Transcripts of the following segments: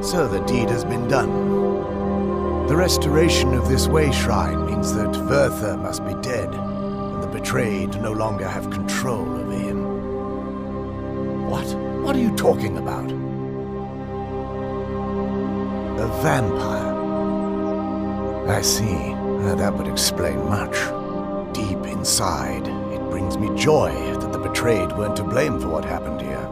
So the deed has been done. The restoration of this way shrine means that Vurtha must be dead, and the betrayed no longer have control over him. What? What are you talking about? A vampire. I see. That would explain much. Deep inside, it brings me joy that the betrayed weren't to blame for what happened here.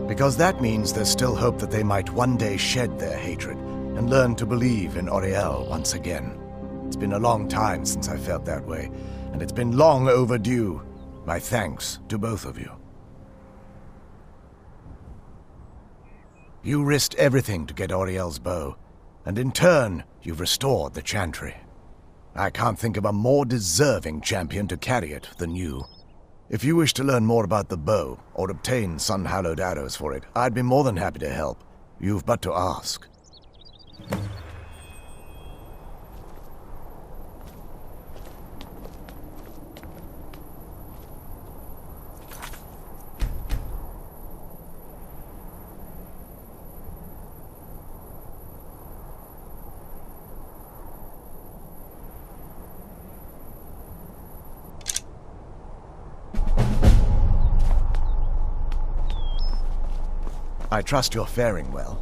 Because that means there's still hope that they might one day shed their hatred and learn to believe in Auriel once again. It's been a long time since I felt that way, and it's been long overdue. My thanks to both of you. You risked everything to get Auriel's bow, and in turn, you've restored the Chantry. I can't think of a more deserving champion to carry it than you. If you wish to learn more about the bow, or obtain sun-hallowed arrows for it, I'd be more than happy to help. You've but to ask. I trust you're faring well.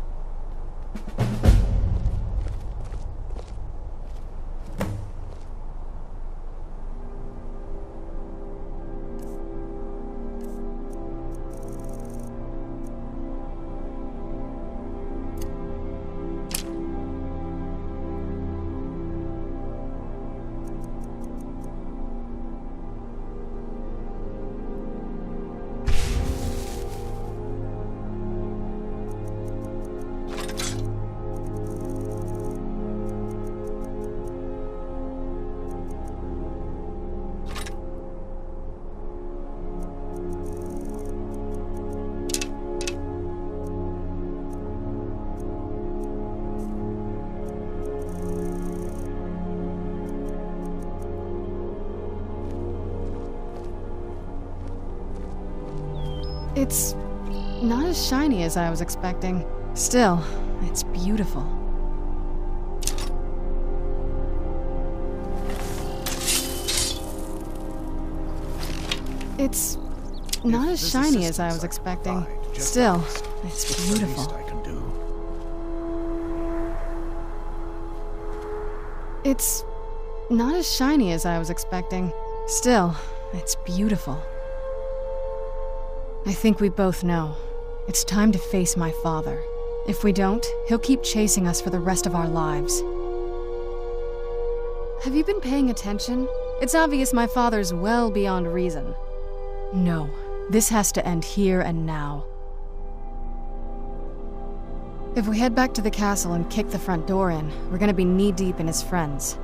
It's not as shiny as I was expecting. Still, it's beautiful. It's not as shiny as I was expecting. Still, it's beautiful. It's not as shiny as I was expecting. Still, it's beautiful. I think we both know. It's time to face my father. If we don't, he'll keep chasing us for the rest of our lives. Have you been paying attention? It's obvious my father's well beyond reason. No, this has to end here and now. If we head back to the castle and kick the front door in, we're gonna be knee-deep in his friends.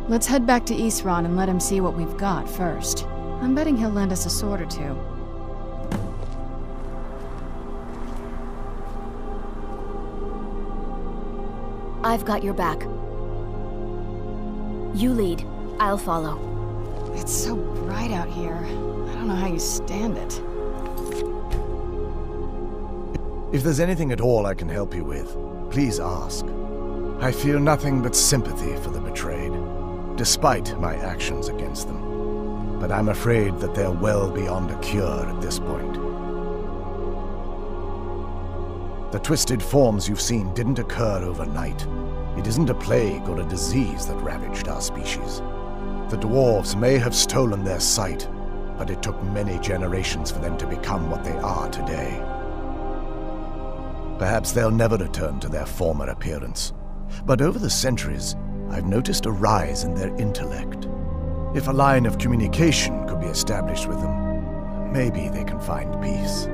Let's head back to Isran and let him see what we've got first. I'm betting he'll lend us a sword or two. I've got your back. You lead. I'll follow. It's so bright out here. I don't know how you stand it. If there's anything at all I can help you with, please ask. I feel nothing but sympathy for the betrayed, despite my actions against them. But I'm afraid that they're well beyond a cure at this point. The twisted forms you've seen didn't occur overnight. It isn't a plague or a disease that ravaged our species. The dwarves may have stolen their sight, but it took many generations for them to become what they are today. Perhaps they'll never return to their former appearance. But over the centuries, I've noticed a rise in their intellect. If a line of communication could be established with them, maybe they can find peace.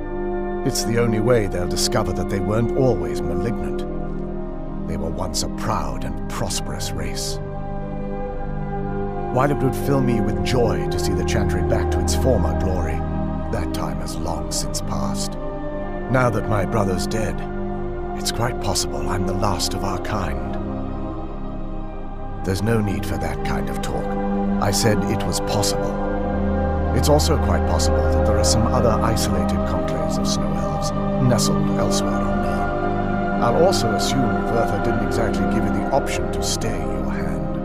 It's the only way they'll discover that they weren't always malignant. They were once a proud and prosperous race. While it would fill me with joy to see the Chantry back to its former glory, that time has long since passed. Now that my brother's dead, it's quite possible I'm the last of our kind. There's no need for that kind of talk. I said it was possible. It's also quite possible that there are some other isolated conclaves of snow elves, nestled elsewhere unknown. I'll also assume Vertha didn't exactly give you the option to stay your hand.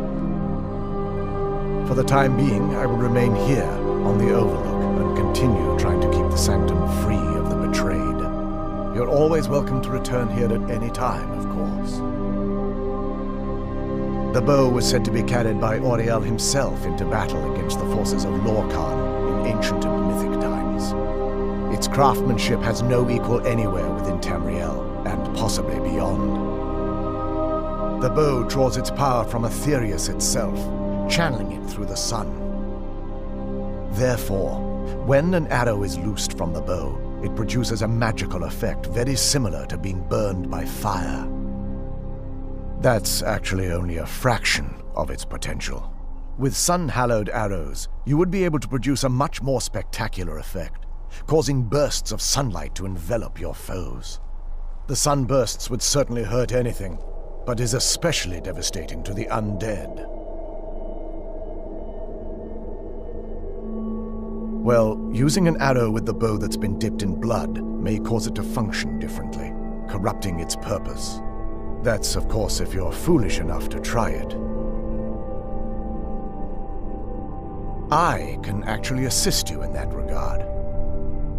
For the time being, I will remain here on the Overlook and continue trying to keep the Sanctum free of the betrayed. You're always welcome to return here at any time, of course. The bow was said to be carried by Auriel himself into battle against the forces of Lorkhan in ancient and mythic times. Its craftsmanship has no equal anywhere within Tamriel, and possibly beyond. The bow draws its power from Aetherius itself, channeling it through the sun. Therefore, when an arrow is loosed from the bow, it produces a magical effect very similar to being burned by fire. That's actually only a fraction of its potential. With sun-hallowed arrows, you would be able to produce a much more spectacular effect, causing bursts of sunlight to envelop your foes. The sunbursts would certainly hurt anything, but is especially devastating to the undead. Well, using an arrow with the bow that's been dipped in blood may cause it to function differently, corrupting its purpose. That's, of course, if you're foolish enough to try it. I can actually assist you in that regard.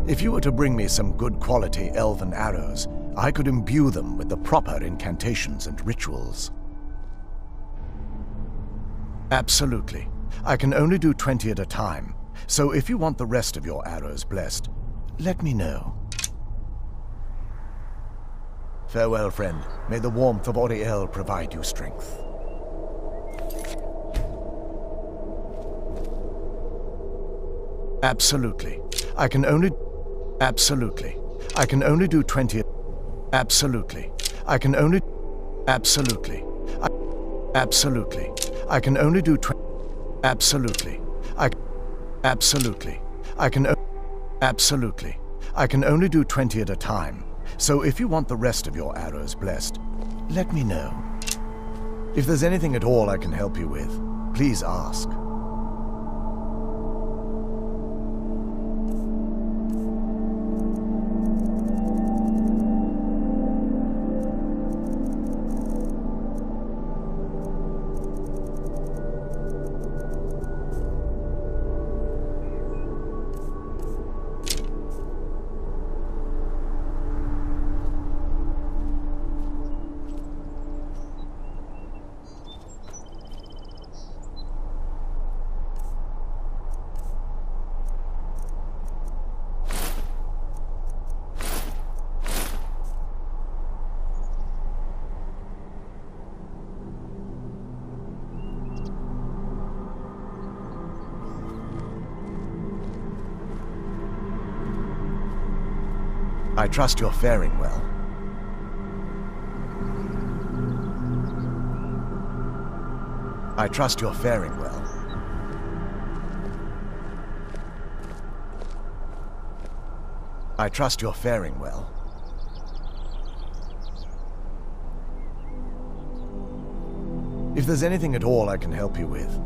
If you were to bring me some good quality elven arrows, I could imbue them with the proper incantations and rituals. Absolutely. I can only do 20 at a time, so if you want the rest of your arrows blessed, let me know. Farewell, friend. May the warmth of Auriel provide you strength. Absolutely. I can only... Absolutely. I can only do 20... Absolutely. I can only... Absolutely. Absolutely. I can only do 20... Absolutely. Absolutely. I can... Absolutely. I can only do 20 at a time. So if you want the rest of your arrows blessed, let me know. If there's anything at all I can help you with, please ask. I trust you're faring well. I trust you're faring well. I trust you're faring well. If there's anything at all I can help you with,